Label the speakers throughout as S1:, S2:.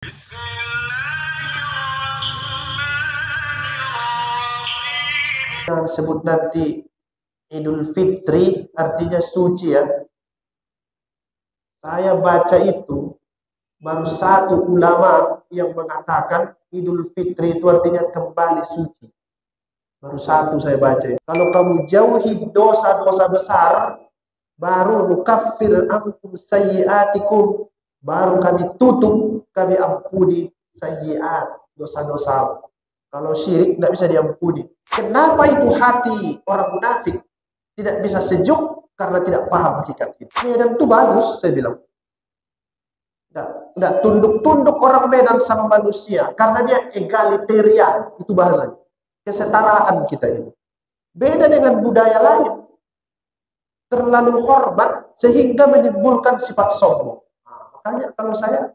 S1: Yang disebut nanti Idul Fitri artinya suci ya. Saya baca itu baru satu ulama yang mengatakan Idul Fitri itu artinya kembali suci. Baru satu saya baca. Kalau kamu jauhi dosa-dosa besar, baru nukaffir ankum sayyiatikum, baru kami tutup, kami ampuni sayyiat, dosa-dosa. Kalau syirik tidak bisa diampuni. Kenapa itu hati orang munafik tidak bisa sejuk? Karena tidak paham hakikat itu. Medan itu bagus, saya bilang. Tidak tunduk-tunduk orang Medan sama manusia. Karena dia egalitarian, itu bahasanya. Kesetaraan kita ini. Beda dengan budaya lain. Terlalu hormat sehingga menimbulkan sifat sombong. Nah, makanya kalau saya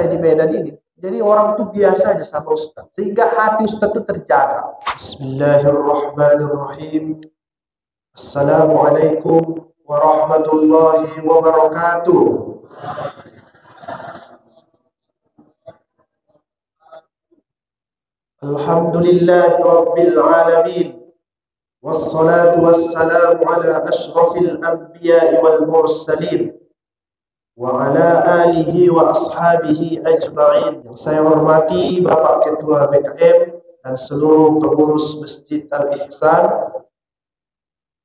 S1: di Medan ini. Jadi orang itu biasa aja sama Ustaz. Sehingga hati Ustaz itu terjaga. Bismillahirrahmanirrahim. Assalamualaikum warahmatullahi wabarakatuh. Alhamdulillahi rabbil alamin. Wassalatu wassalamu ala ashrafil anbiya'i wal mursalin. Wa ala alihi wa ashabihi ajma'in. Yang saya hormati Bapak Ketua BKM dan seluruh pengurus Masjid Al-Ihsan.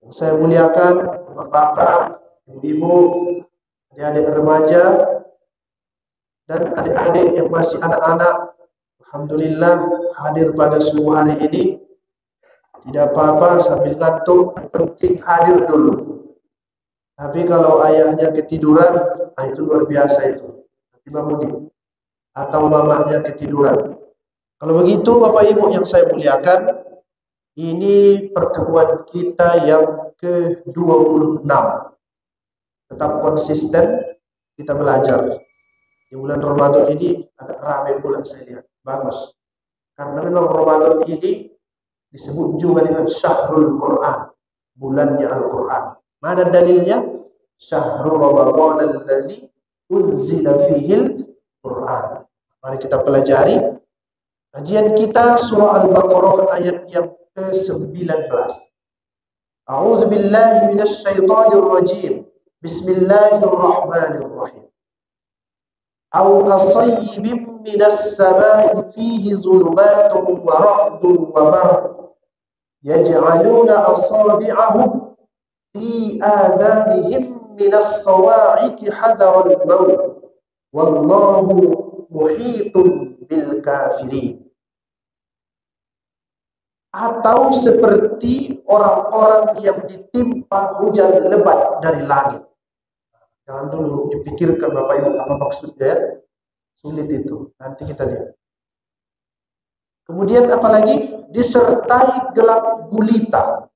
S1: Yang saya muliakan Bapak, Ibu, adik-adik remaja dan adik-adik yang masih anak-anak. Alhamdulillah hadir pada semua hari ini. Tidak apa-apa sambil ngantuk, penting hadir dulu. Tapi kalau ayahnya ketiduran, itu luar biasa itu. Nanti bangunin. Atau mamanya ketiduran. Kalau begitu Bapak Ibu yang saya muliakan, ini pertemuan kita yang ke-26. Tetap konsisten kita belajar. Di bulan Ramadan ini agak ramai pula saya lihat. Bagus. Karena memang Ramadan ini disebut juga dengan Syahrul Quran. Bulannya Al-Quran. Mana dalilnya? Syahrul Ramadan alladzi unzila fihil Quran. Mari kita pelajari kajian kita surah Al-Baqarah ayat yang ke-19. A'udzu billahi minasy syaithanir rajim. Bismillahirrahmanirrahim. Aw kasayyibin minas samaa'i fihi dhulumatun wa ra'dun wa barq yaj'aluna asabi'ahum fi adhanihim minas sawa'iqi hadaral maut wallahu muhitun bil kafirin. Atau seperti orang-orang yang ditimpa hujan lebat dari langit. Jangan dulu dipikirkan Bapak Ibu apa maksudnya ya. Sulit itu, nanti kita lihat. Kemudian apalagi disertai gelap gulita.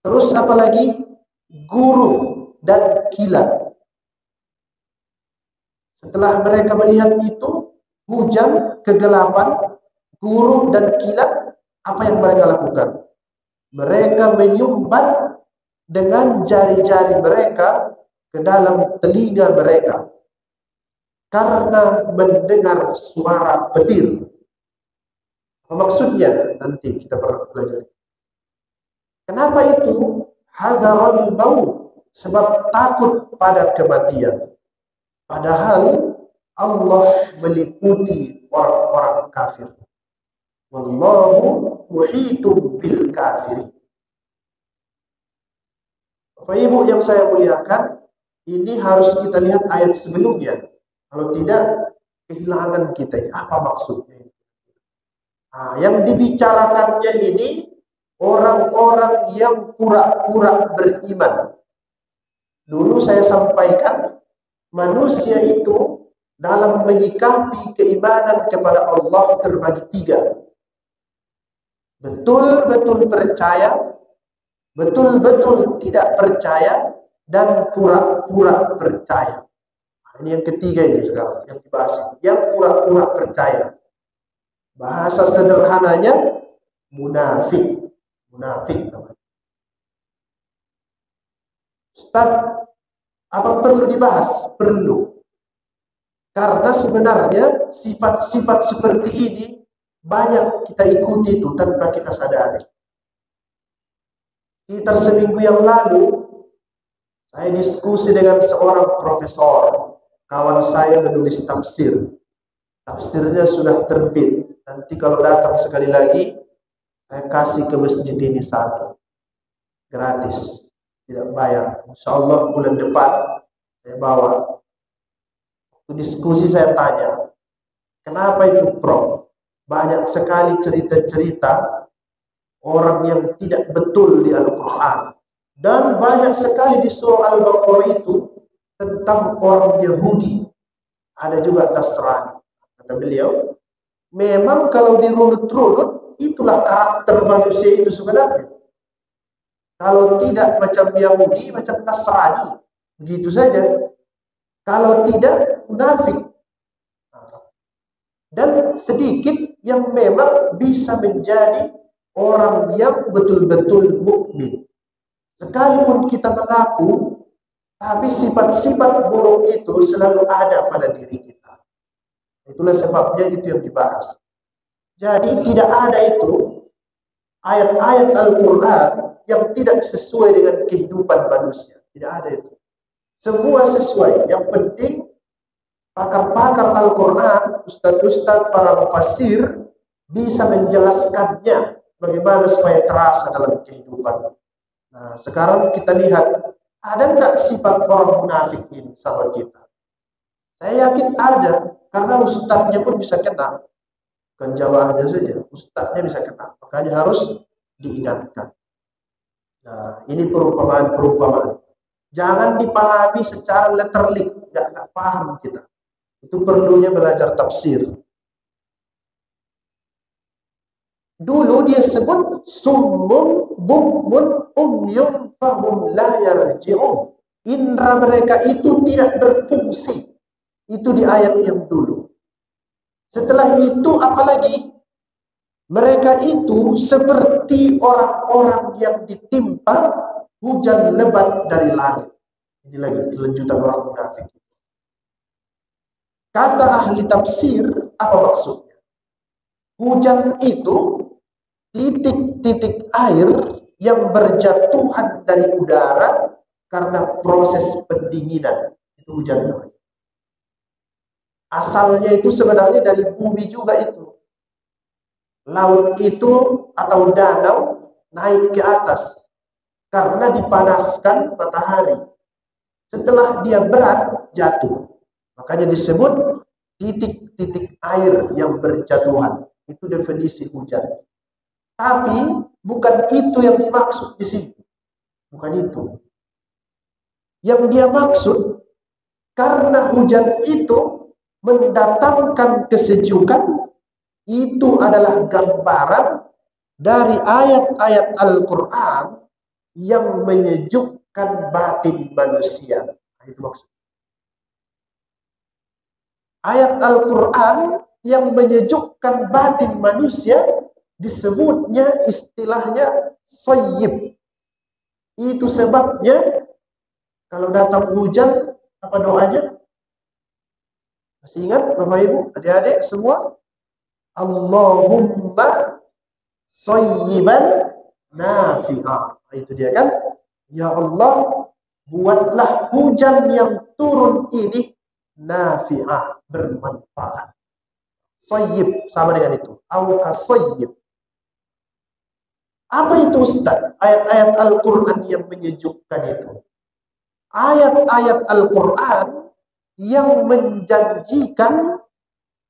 S1: Terus apalagi guru dan kilat. Setelah mereka melihat itu, hujan, kegelapan, guru dan kilat, apa yang mereka lakukan? Mereka menyumbat dengan jari-jari mereka ke dalam telinga mereka karena mendengar suara petir. Apa maksudnya? Nanti kita pelajari. Kenapa itu? Hadzarul maut, sebab takut pada kematian. Padahal Allah meliputi orang-orang kafir. Wallahu muhitun bil kafirin. Bapak Ibu yang saya muliakan, ini harus kita lihat ayat sebelumnya. Kalau tidak, kehilangan kita. Apa maksudnya? Nah, yang dibicarakannya ini orang-orang yang pura-pura beriman. Dulu saya sampaikan, manusia itu dalam menyikapi keimanan kepada Allah terbagi tiga. Betul-betul percaya, betul-betul tidak percaya, dan pura-pura percaya. Nah, ini yang ketiga ini sekarang yang dibahas. Yang pura-pura percaya. Bahasa sederhananya munafik. Munafik namanya. Ustaz, apa perlu dibahas? Perlu. Karena sebenarnya sifat-sifat seperti ini banyak kita ikuti itu tanpa kita sadari. Sekitar seminggu yang lalu, saya diskusi dengan seorang profesor. Kawan saya menulis tafsir. Tafsirnya sudah terbit. Nanti kalau datang sekali lagi, saya kasih ke masjid ini satu. Gratis. Tidak bayar. Insya Allah bulan depan saya bawa. Waktu diskusi saya tanya, kenapa itu Prof? Banyak sekali cerita-cerita orang yang tidak betul di Al-Quran. Dan banyak sekali di surah Al-Baqarah itu tentang orang Yahudi. Ada juga Nasrani. Kata beliau, memang kalau dirunut-runut, itulah karakter manusia itu sebenarnya. Kalau tidak macam Yahudi, macam Nasrani. Begitu saja. Kalau tidak, munafik. Dan sedikit yang memang bisa menjadi orang yang betul-betul mukmin. Sekalipun kita mengaku, tapi sifat-sifat buruk itu selalu ada pada diri kita. Itulah sebabnya itu yang dibahas. Jadi tidak ada itu ayat-ayat Al-Quran yang tidak sesuai dengan kehidupan manusia. Tidak ada itu. Semua sesuai. Yang penting pakar-pakar Al-Quran, ustadz-ustadz, para mufassir bisa menjelaskannya bagaimana supaya terasa dalam kehidupan. Nah, sekarang kita lihat, ada nggak sifat orang munafik ini sahabat kita? Saya yakin ada, karena ustadznya pun bisa kena. Bukan jamaahnya saja, ustadznya bisa kena. Makanya harus diingatkan. Nah, ini perumpamaan. Jangan dipahami secara letterlik, nggak paham kita. Itu perlunya belajar tafsir. Dulu dia sebut summun bukmun umyum fahum la yarji'un. Indra mereka itu tidak berfungsi. Itu di ayat yang dulu. Setelah itu apalagi? Mereka itu seperti orang-orang yang ditimpa hujan lebat dari langit. Ini lagi kelanjutan orang munafik. Kata ahli tafsir, apa maksudnya? Hujan itu titik-titik air yang berjatuhan dari udara karena proses pendinginan. Itu hujan namanya. Asalnya itu sebenarnya dari bumi juga itu. Laut itu atau danau naik ke atas karena dipanaskan matahari. Setelah dia berat, jatuh. Makanya disebut titik-titik air yang berjatuhan. Itu definisi hujan. Tapi bukan itu yang dimaksud di sini. Bukan itu. Yang dia maksud, karena hujan itu mendatangkan kesejukan, itu adalah gambaran dari ayat-ayat Al-Quran yang menyejukkan batin manusia. Itu maksud. Ayat Al-Quran yang menyejukkan batin manusia disebutnya istilahnya soyib. Itu sebabnya kalau datang hujan, apa doanya? Masih ingat Bapak Ibu, adik-adik semua? Allahumma soyiban nafi'ah. Itu dia kan? Ya Allah, buatlah hujan yang turun ini nafi'ah, bermanfaat. Soyib, sama dengan itu. Awka soyib. Apa itu Ustaz? Ayat-ayat Al-Quran yang menyejukkan itu. Ayat-ayat Al-Quran yang menjanjikan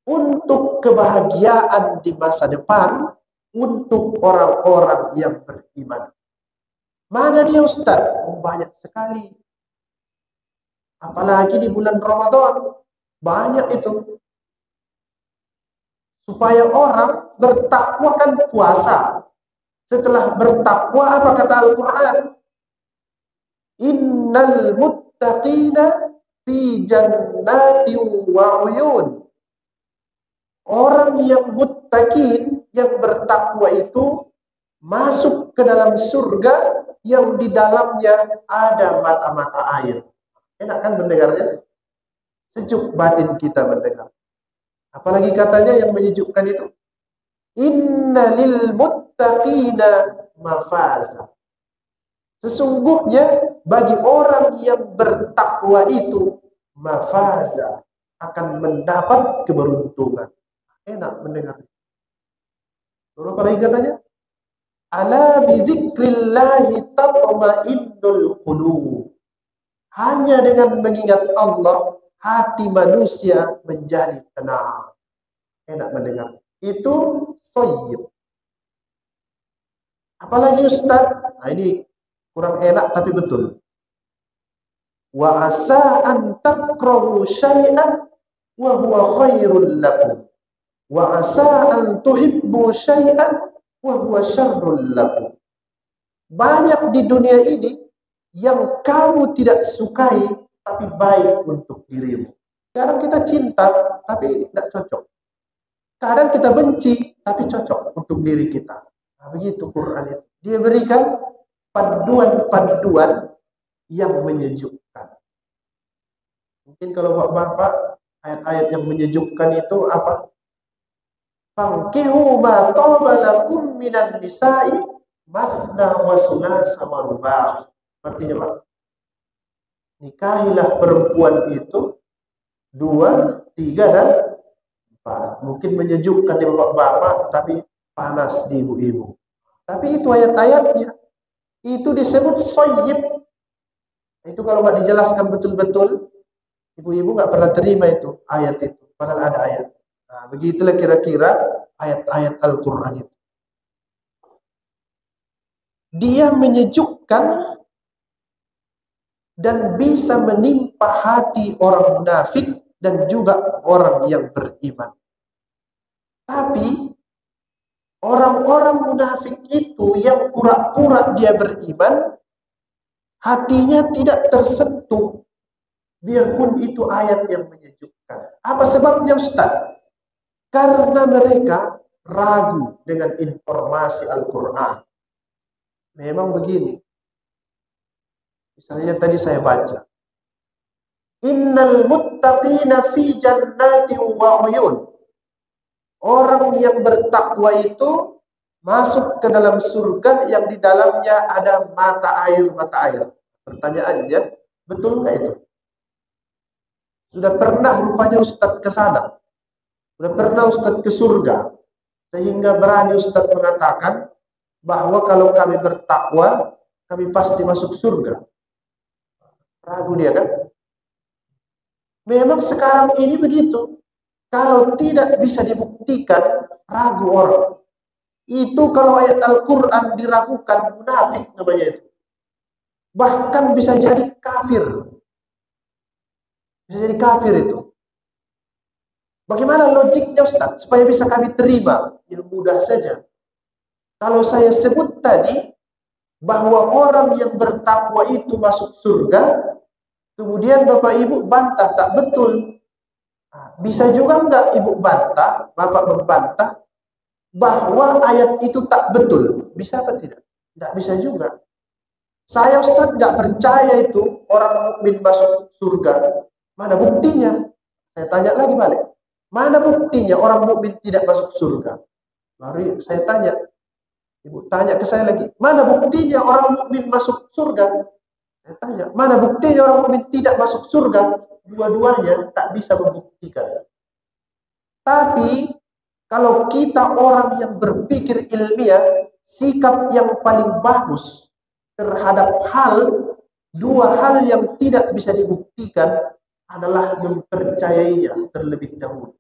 S1: untuk kebahagiaan di masa depan untuk orang-orang yang beriman. Mana dia Ustaz? Oh, banyak sekali. Apalagi di bulan Ramadan. Banyak itu. Supaya orang bertakwa kan puasa. Setelah bertakwa apa kata Al-Quran? Innal muttaqina fi jannati wa uyun. Orang yang muttaqin, yang bertakwa itu masuk ke dalam surga yang di dalamnya ada mata-mata air. Enak kan mendengarnya? Sejuk batin kita mendengar. Apalagi katanya yang menyejukkan itu, innalil muttaqina mafaza. Sesungguhnya bagi orang yang bertakwa itu mafaza, akan mendapat keberuntungan. Enak mendengar. Lalu apa lagi katanya? Ala bidzikrillahi tatma'innul qulub. Hanya dengan mengingat Allah, hati manusia menjadi tenang. Enak mendengar. Itu soyib. Apalagi Ustaz? Nah, ini kurang enak tapi betul. Wa asa an takrahu syai'an wa huwa khairul lakum. Wa asa an tuhibbu syai'an wa huwa syarrul lakum. Banyak di dunia ini yang kamu tidak sukai tapi baik untuk dirimu. Kadang kita cinta tapi tidak cocok. Kadang kita benci tapi cocok untuk diri kita. Nah, begitu Quran itu. Dia berikan panduan-panduan yang menyejukkan. Mungkin kalau Bapak ayat-ayat yang menyejukkan itu apa? Fankihu ma taba lakum minan nisa'i masna wa sulasa wa ruba'. Artinya Pak, nikahilah perempuan itu 2, 3 dan 4. Mungkin menyejukkan di bapak-bapak tapi panas di ibu-ibu. Tapi itu ayat-ayatnya itu disebut soyib. Itu kalau nggak dijelaskan betul-betul, ibu-ibu nggak pernah terima itu ayat itu. Padahal ada ayat. Nah, begitulah kira-kira ayat-ayat Al-Quran itu. Dia menyejukkan dan bisa menimpa hati orang munafik dan juga orang yang beriman. Tapi orang-orang munafik itu yang pura-pura dia beriman, hatinya tidak tersentuh, biarpun itu ayat yang menyejukkan. Apa sebabnya Ustaz? Karena mereka ragu dengan informasi Al-Quran. Memang begini. Misalnya tadi saya baca. Innal muttaqina fi jannati wa uyun. Orang yang bertakwa itu masuk ke dalam surga yang di dalamnya ada mata air. Pertanyaannya, betul nggak itu? Sudah pernah rupanya Ustadz ke sana? Sudah pernah Ustadz ke surga? Sehingga berani Ustadz mengatakan bahwa kalau kami bertakwa, kami pasti masuk surga. Ragu dia kan? Memang sekarang ini begitu. Kalau tidak bisa dibuktikan, ragu orang. Itu kalau ayat Al-Quran diragukan, munafik namanya itu. Bahkan bisa jadi kafir. Bisa jadi kafir itu. Bagaimana logiknya Ustaz? Supaya bisa kami terima. Ya mudah saja. Kalau saya sebut tadi, bahwa orang yang bertakwa itu masuk surga, kemudian Bapak Ibu bantah, tak betul. Bisa juga enggak Ibu bantah, Bapak membantah, bahwa ayat itu tak betul? Bisa apa tidak? Tidak bisa juga. Saya Ustaz nggak percaya itu orang mukmin masuk surga. Mana buktinya? Saya tanya lagi balik. Mana buktinya orang mukmin tidak masuk surga? Baru saya tanya. Ibu tanya ke saya lagi. Mana buktinya orang mukmin masuk surga? Saya tanya. Mana buktinya orang mukmin tidak masuk surga? Dua-duanya tak bisa membuktikan. Tapi kalau kita orang yang berpikir ilmiah, sikap yang paling bagus terhadap dua hal yang tidak bisa dibuktikan adalah mempercayainya terlebih dahulu.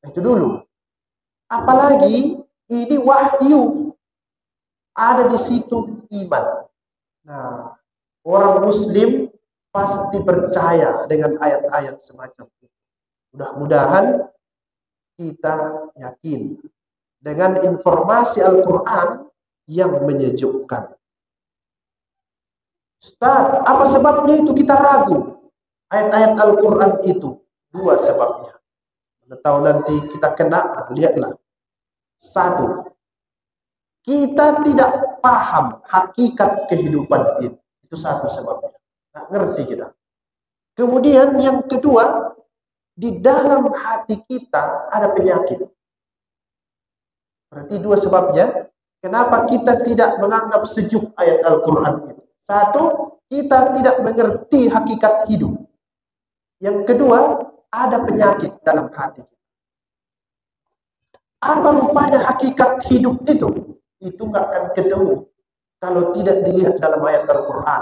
S1: Itu dulu. Apalagi ini wahyu, ada di situ iman. Nah, orang Muslim pasti percaya dengan ayat-ayat semacam itu. Mudah-mudahan kita yakin dengan informasi Al-Quran yang menyejukkan. Ustaz, apa sebabnya itu kita ragu? Ayat-ayat Al-Quran itu 2 sebabnya. Tahu nanti kita kena, lihatlah. 1, kita tidak paham hakikat kehidupan ini. Itu 1 sebabnya. Nggak ngerti kita. Kemudian yang kedua, di dalam hati kita ada penyakit. Berarti dua sebabnya. Kenapa kita tidak menganggap sejuk ayat Al-Quran itu? Satu, kita tidak mengerti hakikat hidup. Yang kedua, ada penyakit dalam hati. Apa rupanya hakikat hidup itu? Itu nggak akan ketemu kalau tidak dilihat dalam ayat Al-Quran.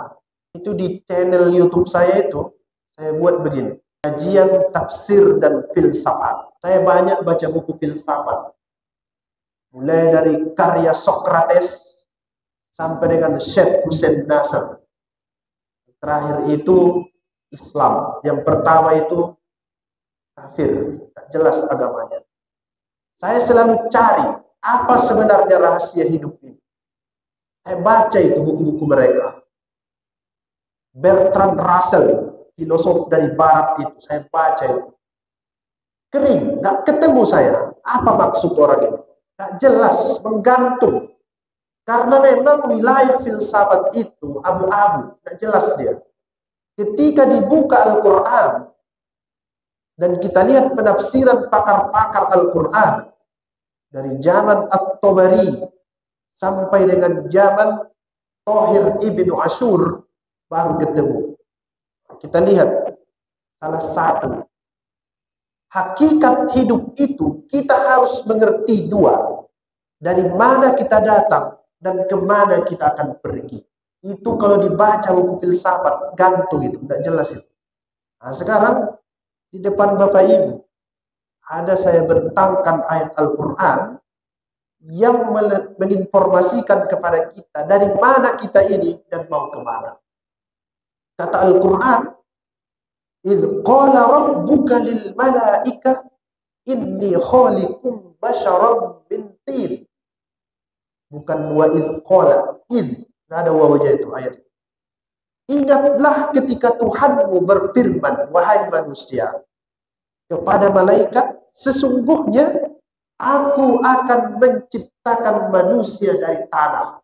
S1: Itu di channel YouTube saya itu, saya buat begini. Kajian tafsir dan filsafat. Saya banyak baca buku filsafat. Mulai dari karya Socrates sampai dengan Syekh Hussein Nasr. Terakhir itu Islam. Yang pertama itu kafir, tak jelas agamanya. Saya selalu cari apa sebenarnya rahasia hidup ini. Saya baca itu buku-buku mereka. Bertrand Russell, filosof dari barat itu, saya baca itu. Kering, nggak ketemu saya. Apa maksud orang ini? Nggak jelas, menggantung. Karena memang wilayah filsafat itu abu-abu, nggak jelas dia. Ketika dibuka Al-Quran, dan kita lihat penafsiran pakar-pakar Al-Quran, dari zaman At-Tabari, sampai dengan zaman Thahir Ibnu Ashur, baru ketemu. Kita lihat salah satu. Hakikat hidup itu kita harus mengerti dua. Dari mana kita datang dan kemana kita akan pergi. Itu kalau dibaca buku filsafat, gantung itu, tidak jelas itu. Nah, sekarang di depan Bapak Ibu, ada saya bentangkan ayat Al-Quran yang menginformasikan kepada kita dari mana kita ini dan mau kemana. Kata Al-Quran, "Idz qala rabbuka lil malaika inni khaliqum basharan min tin." Bukan wa idz qala, idz, enggak ada wawunya itu ayat. Ingatlah ketika Tuhanmu berfirman, wahai manusia, kepada malaikat, sesungguhnya aku akan menciptakan manusia dari tanah.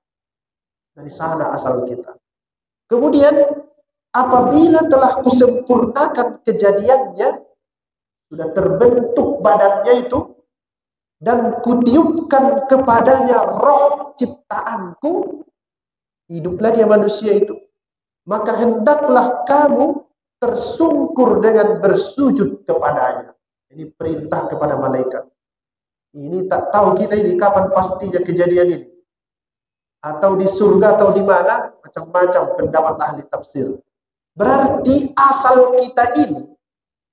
S1: Dari sana asal kita. Kemudian apabila telah kusempurnakan kejadiannya, sudah terbentuk badannya itu, dan kutiupkan kepadanya roh ciptaanku, hiduplah dia manusia itu, maka hendaklah kamu tersungkur dengan bersujud kepadanya. Ini perintah kepada malaikat. Ini tak tahu kita ini kapan pastinya kejadian ini. Atau di surga atau di mana, macam-macam pendapat ahli tafsir. Berarti asal kita ini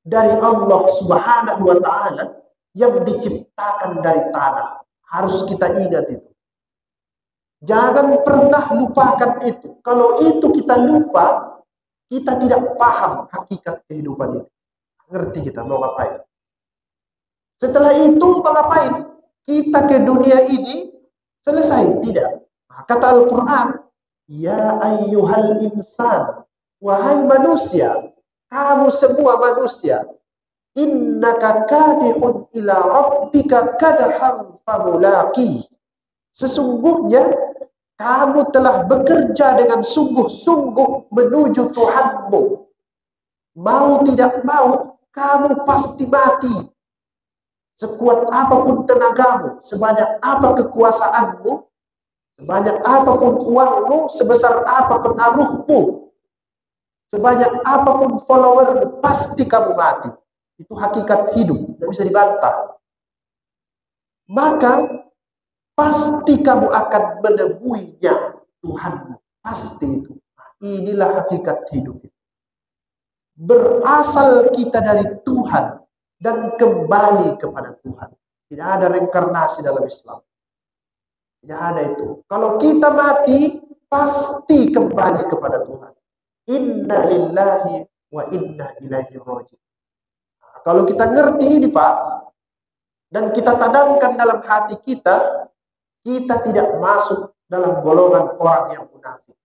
S1: dari Allah Subhanahu wa taala yang diciptakan dari tanah. Harus kita ingat itu. Jangan pernah lupakan itu. Kalau itu kita lupa, kita tidak paham hakikat kehidupan ini. Ngerti kita mau ngapain. Setelah itu mau ngapain? Kita ke dunia ini selesai? Tidak. Kata Al-Quran, ya ayyuhal insan, wahai manusia, kamu semua manusia, innaka kadihun ila rabbika kadhan famulaqi. Sesungguhnya kamu telah bekerja dengan sungguh-sungguh menuju Tuhanmu. Mau tidak mau, kamu pasti mati. Sekuat apapun tenagamu, sebanyak apa kekuasaanmu, sebanyak apapun uangmu, sebesar apa pengaruhmu, sebanyak apapun follower, pasti kamu mati. Itu hakikat hidup, tidak bisa dibantah. Maka pasti kamu akan menemuinya Tuhanmu. Pasti itu. Inilah hakikat hidup. Berasal kita dari Tuhan dan kembali kepada Tuhan. Tidak ada reinkarnasi dalam Islam. Tidak ada itu. Kalau kita mati, pasti kembali kepada Tuhan. Inna lillahi wa inna ilaihi raji'un. Nah, kalau kita ngerti ini Pak, dan kita tanamkan dalam hati kita, kita tidak masuk dalam golongan orang yang munafik.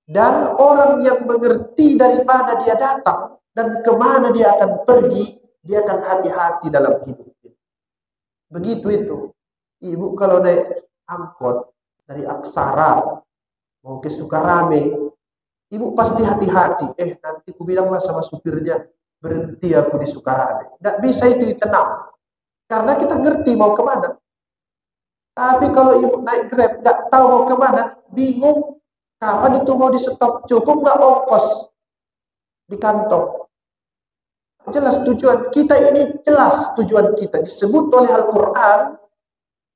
S1: Dan orang yang mengerti dari mana dia datang dan kemana dia akan pergi, dia akan hati-hati dalam hidup. Begitu itu. Ibu kalau naik angkot dari Aksara mau ke Sukarame, Ibu pasti hati-hati. Nanti ku bilanglah sama supirnya, berhenti aku di Sukarame. Nggak bisa itu ditenang. Karena kita ngerti mau kemana. Tapi kalau ibu naik Grab, nggak tahu mau kemana, bingung. Kapan itu mau di stop? Cukup nggak ongkos di kantong? Jelas tujuan kita ini, jelas tujuan kita. Disebut oleh Al-Quran,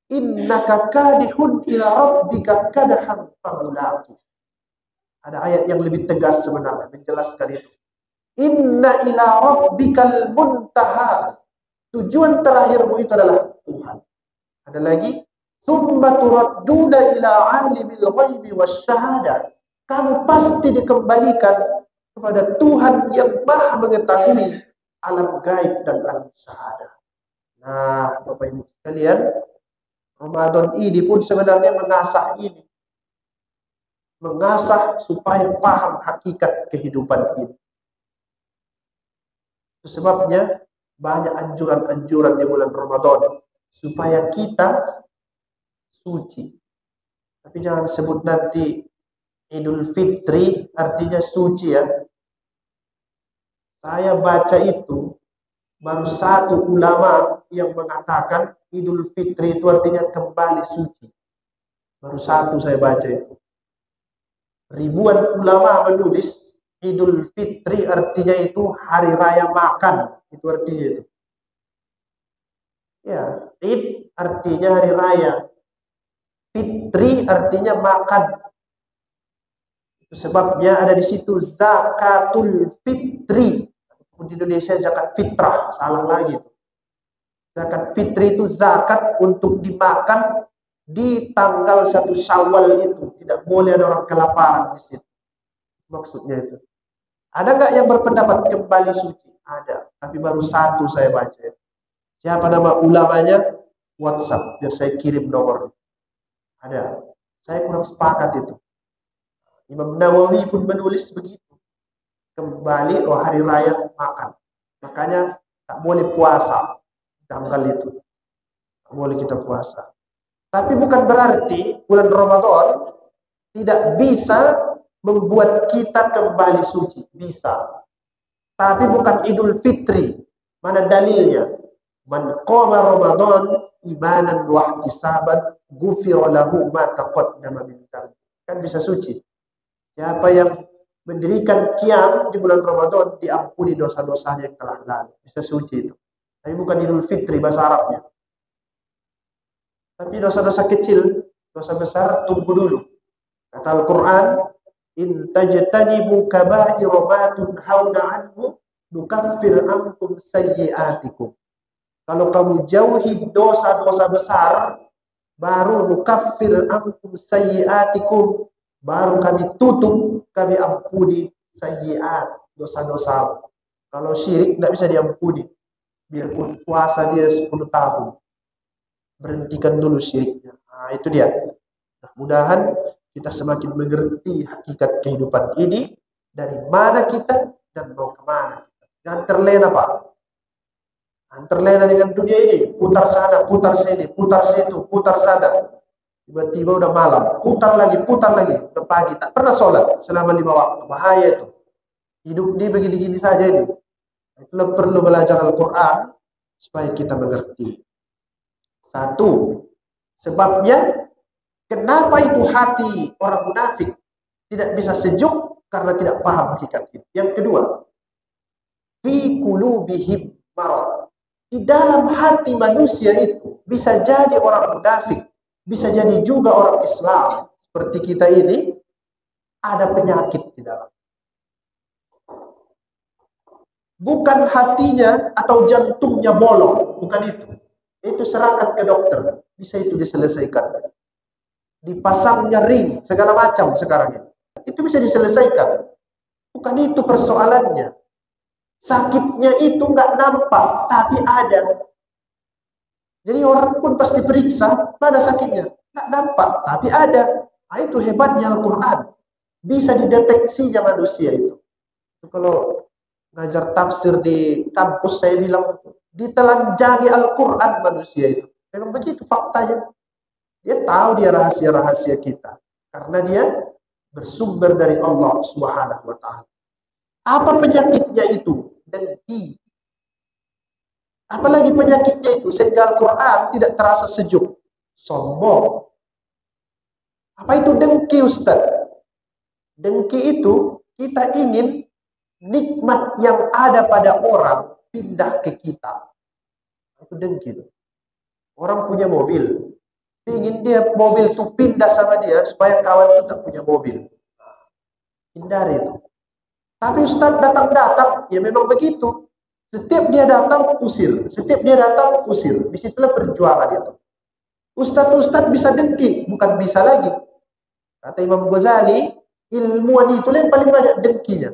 S1: innaka kadihun ila rabbika kadahan famulaki. Ada ayat yang lebih tegas sebenarnya menjelaskan itu. Inna ila rabbikal muntaha. Tujuan terakhirmu itu adalah Tuhan. Ada lagi, tsumma turadduna ila alimil ghaibi wasyahada. Kamu pasti dikembalikan kepada Tuhan yang Maha mengetahui alam gaib dan alam syahadah. Nah, Bapak Ibu sekalian, Ramadan ini pun sebenarnya mengasah ini. Mengasah supaya paham hakikat kehidupan ini. Itu sebabnya banyak anjuran-anjuran di bulan Ramadan supaya kita suci. Tapi jangan sebut nanti Idul Fitri artinya suci ya. Saya baca itu baru satu ulama yang mengatakan Idul Fitri itu artinya kembali suci. Baru satu saya baca itu. Ribuan ulama menulis Idul Fitri artinya itu hari raya makan. Itu artinya itu. Ya, Id artinya hari raya. Fitri artinya makan. Itu sebabnya ada di situ zakatul fitri. Di Indonesia zakat fitrah, salah lagi itu. Zakat fitri itu zakat untuk dimakan di tanggal 1 Syawal itu. Tidak boleh ada orang kelaparan di situ. Maksudnya itu. Ada nggak yang berpendapat kembali suci? Ada, tapi baru satu saya baca itu. Siapa nama ulamanya? WhatsApp, biar saya kirim nomor. Ada. Saya kurang sepakat itu. Imam Nawawi pun menulis begitu. Kembali hari raya makan. Makanya tak boleh puasa tanggal itu. Tak boleh kita puasa. Tapi bukan berarti bulan Ramadan tidak bisa membuat kita kembali suci. Bisa. Tapi bukan Idul Fitri. Mana dalilnya? Man qama Ramadan imanan wa ihtisaban ghufira lahu ma taqaddama min dzambi. Kan bisa suci. Siapa yang mendirikan qiyam di bulan Ramadan diampuni dosa-dosanya yang telah lalu. Bisa suci itu. Tapi bukan Idul Fitri bahasa Arabnya. Tapi dosa-dosa kecil, dosa besar tunggu dulu. Kata Al-Quran, in tajtanibu kaba'ira ma tunhauna anhu nukaffir ankum sayyi'atikum. Kalau kamu jauhi dosa-dosa besar, baru nukaffir ankum sayyi'atikum, baru kami tutup, kami ampuni sayyi'at, dosa-dosa. Kalau syirik tidak bisa diampuni. Biarpun puasa dia 10 tahun. Berhentikan dulu syiriknya. Nah, itu dia. Mudah-mudahan kita semakin mengerti hakikat kehidupan ini, dari mana kita dan mau kemana. Jangan terlena, Pak. Jangan terlena dengan dunia ini. Putar sana, putar sini, putar situ, putar sana. Tiba-tiba udah malam, putar lagi, udah pagi, tak pernah sholat selama 5 waktu. Bahaya itu. Hidup ini begini-gini saja ini. Itulah perlu belajar Al-Quran supaya kita mengerti. Satu, sebabnya kenapa itu hati orang munafik tidak bisa sejuk karena tidak paham hakikat itu. Yang kedua, fi qulubihim marad. Di dalam hati manusia itu bisa jadi orang munafik, bisa jadi juga orang Islam seperti kita ini, ada penyakit di dalam. Bukan hatinya atau jantungnya bolong, bukan itu. Itu serahkan ke dokter, bisa itu diselesaikan. Dipasangnya ring, segala macam sekarang ini. Itu bisa diselesaikan. Bukan itu persoalannya. Sakitnya itu nggak nampak, tapi ada. Jadi orang pun pasti periksa, mana sakitnya? Nggak nampak, tapi ada. Nah, itu hebatnya Al-Quran. Bisa dideteksinya manusia itu. Kalau ngajar tafsir di kampus, saya bilang, ditelanjangi Al-Quran manusia itu. Memang begitu faktanya. Dia tahu dia rahasia-rahasia kita. Karena dia bersumber dari Allah Subhanahu wa taala. Apa penyakitnya itu? Dengki. Apalagi penyakitnya itu sehingga Al-Quran tidak terasa sejuk. Sombong. Apa itu dengki, Ustaz? Dengki itu kita ingin nikmat yang ada pada orang pindah ke kita. Itu dengki itu. Orang punya mobil, ingin dia mobil itu pindah sama dia supaya kawan itu tak punya mobil. Hindari itu. Tapi Ustaz datang-datang, ya memang begitu. Setiap dia datang, usir. Setiap dia datang, usir. Disitulah perjuangan itu. Ustaz bisa dengki, bukan bisa lagi. Kata Imam Ghazali, ilmuwan itu yang paling banyak dengkinya.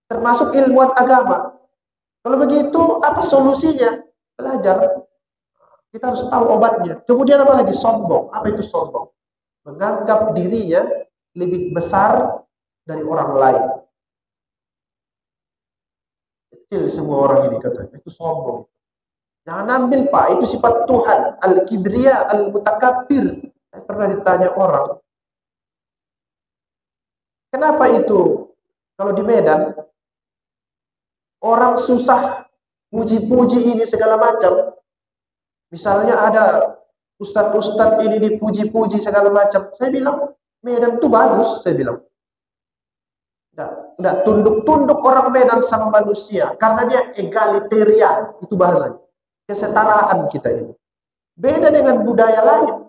S1: Termasuk ilmuwan agama. Kalau begitu, apa solusinya? Belajar. Kita harus tahu obatnya. Kemudian apa lagi? Sombong. Apa itu sombong? Menganggap dirinya lebih besar dari orang lain. Kecil semua orang ini katanya. Itu sombong. Jangan ambil Pak, itu sifat Tuhan. Al-Kibriya, Al-Mutakabbir. Saya pernah ditanya orang. Kenapa itu? Kalau di Medan, orang susah puji-puji ini segala macam. Misalnya ada ustadz-ustadz ini dipuji-puji segala macam. Saya bilang, Medan itu bagus, saya bilang. Tidak tunduk-tunduk orang Medan sama manusia. Karena dia egalitarian, itu bahasanya. Kesetaraan kita ini. Beda dengan budaya lain.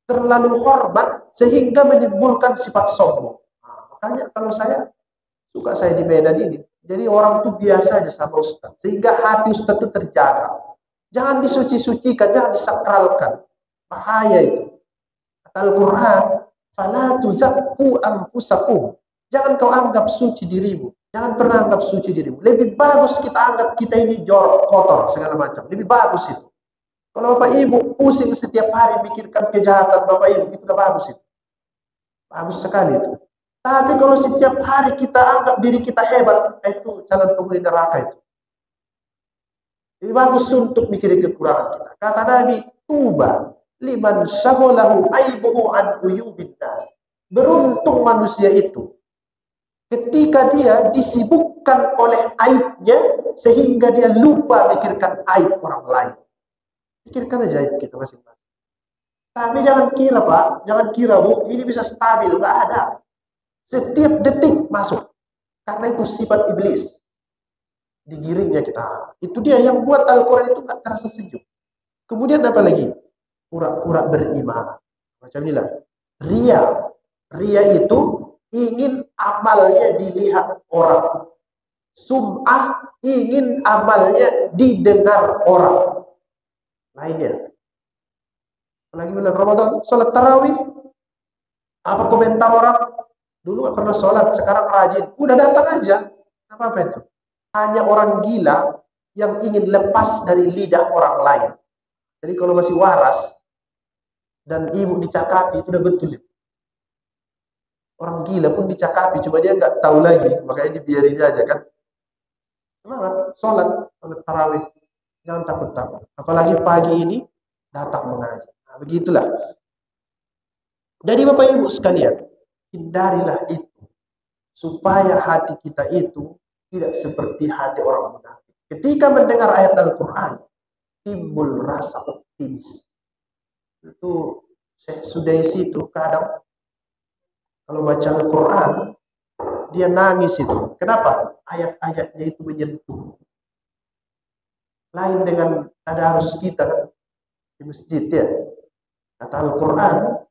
S1: Terlalu hormat sehingga menimbulkan sifat sombong. Nah, makanya kalau saya di Medan ini. Jadi orang itu biasa aja sama ustadz. Sehingga hati ustadz itu terjaga. Jangan disuci-sucikan, jangan disakralkan. Bahaya itu. Kata Al-Quran, "Fala tuzakku anfusakum." Jangan kau anggap suci dirimu. Jangan pernah anggap suci dirimu. Lebih bagus kita anggap kita ini jorok, kotor, segala macam. Lebih bagus itu. Kalau Bapak Ibu pusing setiap hari mikirkan kejahatan Bapak Ibu, itu udah bagus itu. Bagus sekali itu. Tapi kalau setiap hari kita anggap diri kita hebat, itu calon penghuni neraka itu. Lebih bagus untuk mikirin kekurangan kita. Kata Nabi, tuba liman syaghalahu aibuhu an uyubin nas. Beruntung manusia itu ketika dia disibukkan oleh aibnya sehingga dia lupa mikirkan aib orang lain. Pikirkan aja aib kita masing-masing. Tapi jangan kira Pak, jangan kira Bu, ini bisa stabil, nggak ada. Setiap detik masuk. Karena itu sifat iblis. Digiringnya kita. Itu dia yang buat Al-Quran itu nggak terasa sejuk. Kemudian apa lagi? Pura-pura beriman. Macam inilah. Ria. Ria itu ingin amalnya dilihat orang. Sum'ah ingin amalnya didengar orang. Lainnya. Apalagi bulan Ramadan, sholat tarawih. Apa komentar orang? Dulu gak pernah sholat, sekarang rajin. Udah datang aja. Apa itu? Hanya orang gila yang ingin lepas dari lidah orang lain. Jadi kalau masih waras dan ibu dicakapi, itu udah betul. Orang gila pun dicakapi, cuma dia nggak tahu lagi, makanya dibiarin aja kan. Semangat, sholat tarawih, jangan takut-takut. Apalagi pagi ini datang mengaji. Nah, begitulah. Jadi Bapak Ibu sekalian, hindarilah itu supaya hati kita itu tidak seperti hati orang munafik. Ketika mendengar ayat Al-Quran, timbul rasa optimis. Itu Syekh Sudaisi itu kadang kalau baca Al-Quran, dia nangis itu. Kenapa? Ayat-ayatnya itu menyentuh. Lain dengan tadarus kita kan di masjid ya. Kata Al-Quran,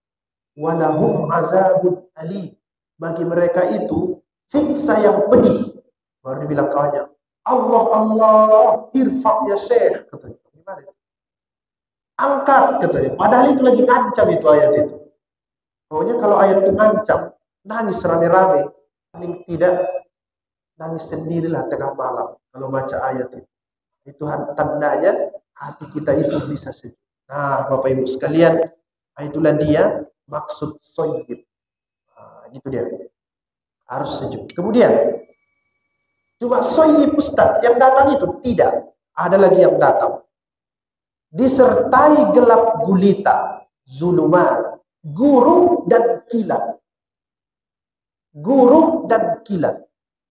S1: walahum azabun alim. Bagi mereka itu siksa yang pedih. Baru dibilang kawannya, Allah, irfa' ya Syekh. Katanya, gimana itu? Angkat, katanya. Padahal itu lagi ngancam itu ayat itu. Pokoknya kalau ayat itu ngancam, nangis rame-rame. Paling tidak, nangis sendirilah tengah malam. Kalau baca ayat itu. Itu tandanya hati kita itu bisa sejuk. Nah, Bapak Ibu sekalian, itulah dia maksud soyib. Nah, gitu dia. Harus sejuk. Kemudian, cuma soyib Ustaz yang datang itu tidak. Ada lagi yang datang. Disertai gelap gulita, zulumat. Guru dan kilat. Guru dan kilat.